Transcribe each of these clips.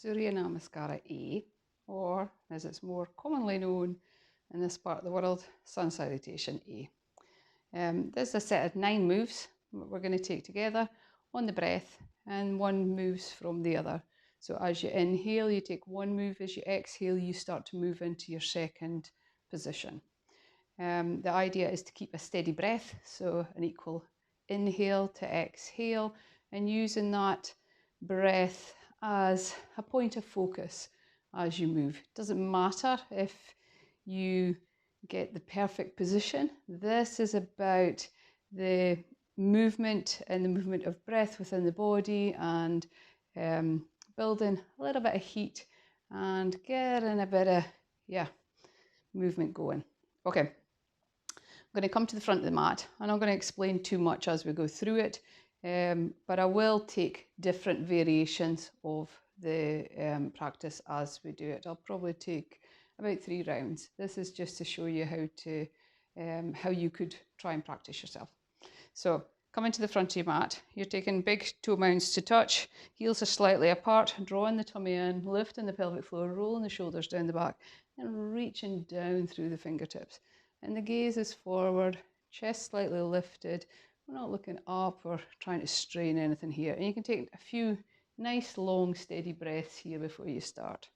Surya Namaskar A, or as it's more commonly known in this part of the world, Sun Salutation A. This is a set of 9 moves that we're going to take together on the breath, and one moves from the other. So as you inhale, you take one move. As you exhale, you start to move into your second position. The idea is to keep a steady breath, so an equal inhale to exhale, and using that breath as a point of focus as you move. It doesn't matter if you get the perfect position. This is about the movement and the movement of breath within the body, and building a little bit of heat and getting a bit of movement going. Okay, I'm going to come to the front of the mat, and I'm going to explain too much as we go through it, but I will take different variations of the practice as we do it. I'll probably take about 3 rounds. This is just to show you how you could try and practice yourself. So coming to the front of your mat, you're taking big toe mounds to touch, heels are slightly apart, drawing the tummy in, lifting the pelvic floor, rolling the shoulders down the back, and reaching down through the fingertips. And the gaze is forward, chest slightly lifted. We're not looking up or trying to strain anything here. And you can take a few nice, long, steady breaths here before you start.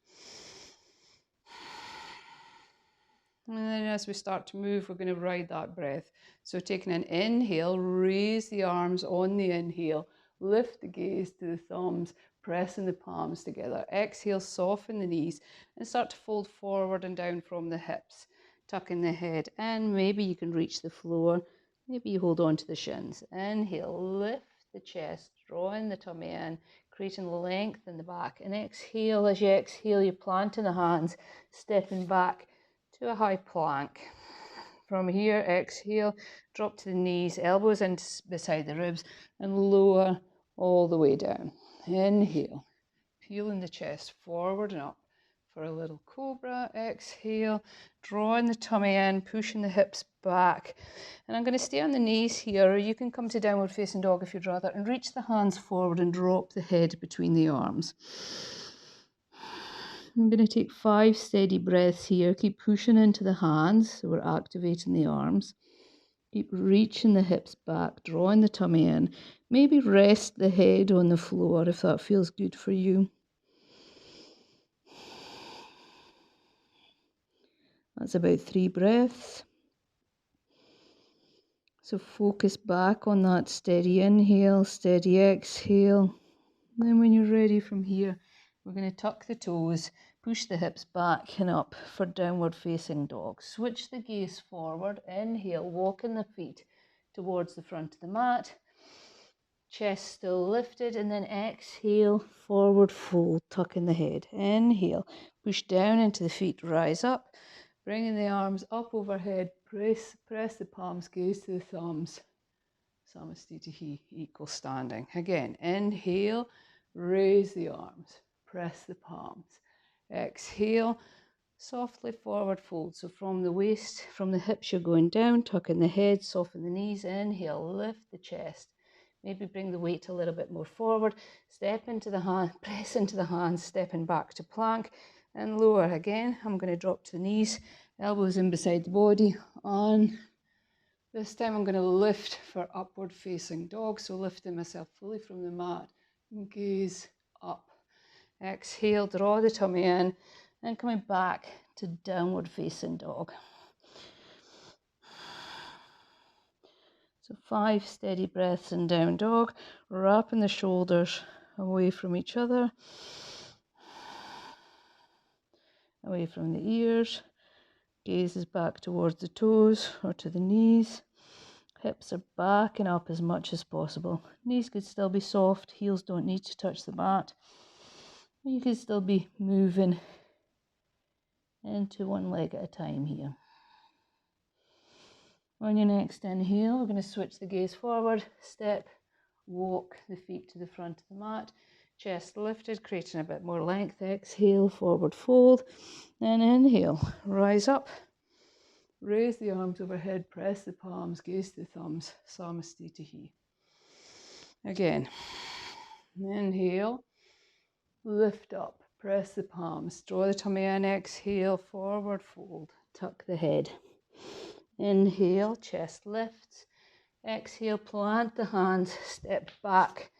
And then as we start to move, we're going to ride that breath. So taking an inhale, raise the arms on the inhale, lift the gaze to the thumbs, pressing the palms together. Exhale, soften the knees and start to fold forward and down from the hips. Tucking the head in, maybe you can reach the floor, maybe you hold on to the shins. Inhale, lift the chest, drawing the tummy in, creating length in the back. And exhale, as you exhale, you plant in the hands, stepping back to a high plank. From here, exhale, drop to the knees, elbows in beside the ribs, and lower all the way down. Inhale, peeling the chest forward and up for a little cobra. Exhale, drawing the tummy in, pushing the hips back. And I'm going to stay on the knees here, or you can come to downward facing dog if you'd rather, and reach the hands forward and drop the head between the arms. I'm going to take 5 steady breaths here. Keep pushing into the hands, so we're activating the arms. Keep reaching the hips back, drawing the tummy in. Maybe rest the head on the floor if that feels good for you. That's about 3 breaths. So focus back on that steady inhale, steady exhale. And then when you're ready from here, we're going to tuck the toes, push the hips back and up for downward facing dog. Switch the gaze forward. Inhale, walking the feet towards the front of the mat. Chest still lifted, and then exhale, forward fold, tucking the head. Inhale, push down into the feet, rise up, bringing the arms up overhead, press the palms, gaze to the thumbs. Samasthiti, equal standing. Again, inhale, raise the arms, press the palms. Exhale, softly forward fold. So from the waist, from the hips, you're going down, tucking the head, soften the knees. Inhale, lift the chest. Maybe bring the weight a little bit more forward. Step into the hand, press into the hands, stepping back to plank and lower. Again, I'm going to drop to the knees, elbows in beside the body. On this time, I'm going to lift for upward facing dog. So lifting myself fully from the mat and gaze up. Exhale, draw the tummy in, and coming back to downward facing dog. So 5 steady breaths in down dog, wrapping the shoulders away from each other, away from the ears. Gaze is back towards the toes or to the knees. Hips are backing up as much as possible. Knees could still be soft, heels don't need to touch the mat. You can still be moving into one leg at a time here. On your next inhale, we're going to switch the gaze forward, step, walk the feet to the front of the mat, chest lifted, creating a bit more length. Exhale, forward fold, then inhale, rise up, raise the arms overhead, press the palms, gaze to the thumbs, Samasthiti. Again, inhale, lift up, Press the palms, draw the tummy in, exhale, forward fold, tuck the head. Inhale, chest lifts. Exhale, plant the hands, step back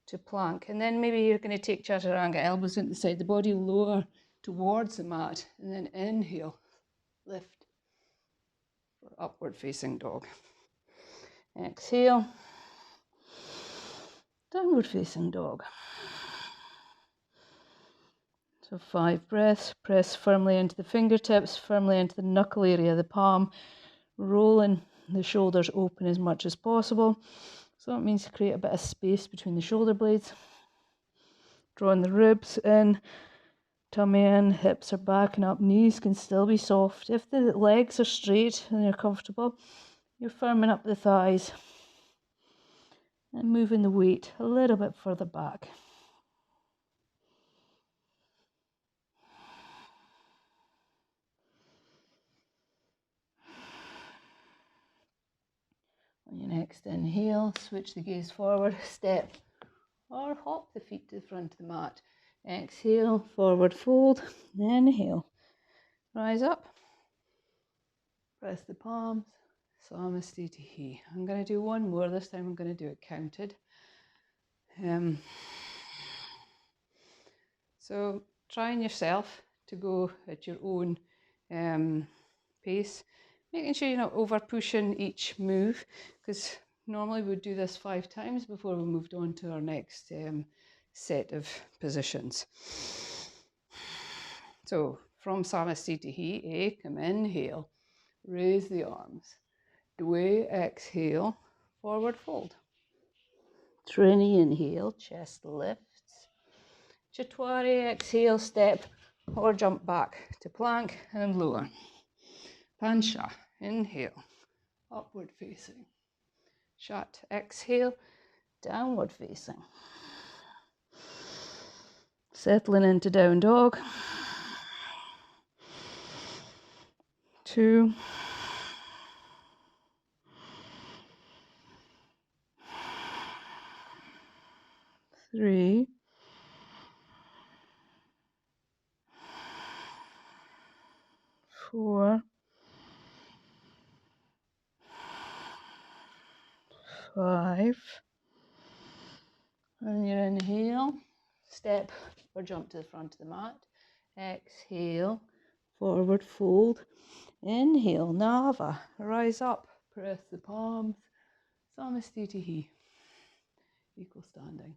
to plank. And then maybe you're going to take chaturanga, elbows into the side, the body lower towards the mat. And then inhale, lift for upward facing dog. Exhale, downward facing dog. So 5 breaths, press firmly into the fingertips, firmly into the knuckle area of the palm, rolling the shoulders open as much as possible. So that means create a bit of space between the shoulder blades. Drawing the ribs in, tummy in, hips are back and up, knees can still be soft. If the legs are straight and you're comfortable, you're firming up the thighs and moving the weight a little bit further back. On your next inhale, switch the gaze forward, step or hop the feet to the front of the mat. Exhale, forward fold, inhale, rise up, press the palms, Salutation. I'm going to do one more, this time I'm going to do it counted. So trying yourself to go at your own pace, making sure you're not over pushing each move, because normally we'd do this 5 times before we moved on to our next set of positions. So from Salutation, come inhale, raise the arms, Dwe, exhale, forward fold. Trini, inhale, chest lifts. Chatwari, exhale, step or jump back to plank and lower. Pansha, inhale, upward facing. Shat, exhale, downward facing. Settling into down dog. 2. 3. 4. 5. On your inhale, step or jump to the front of the mat. Exhale, forward fold. Inhale, Nava, rise up, press the palms. Salutation, equal standing.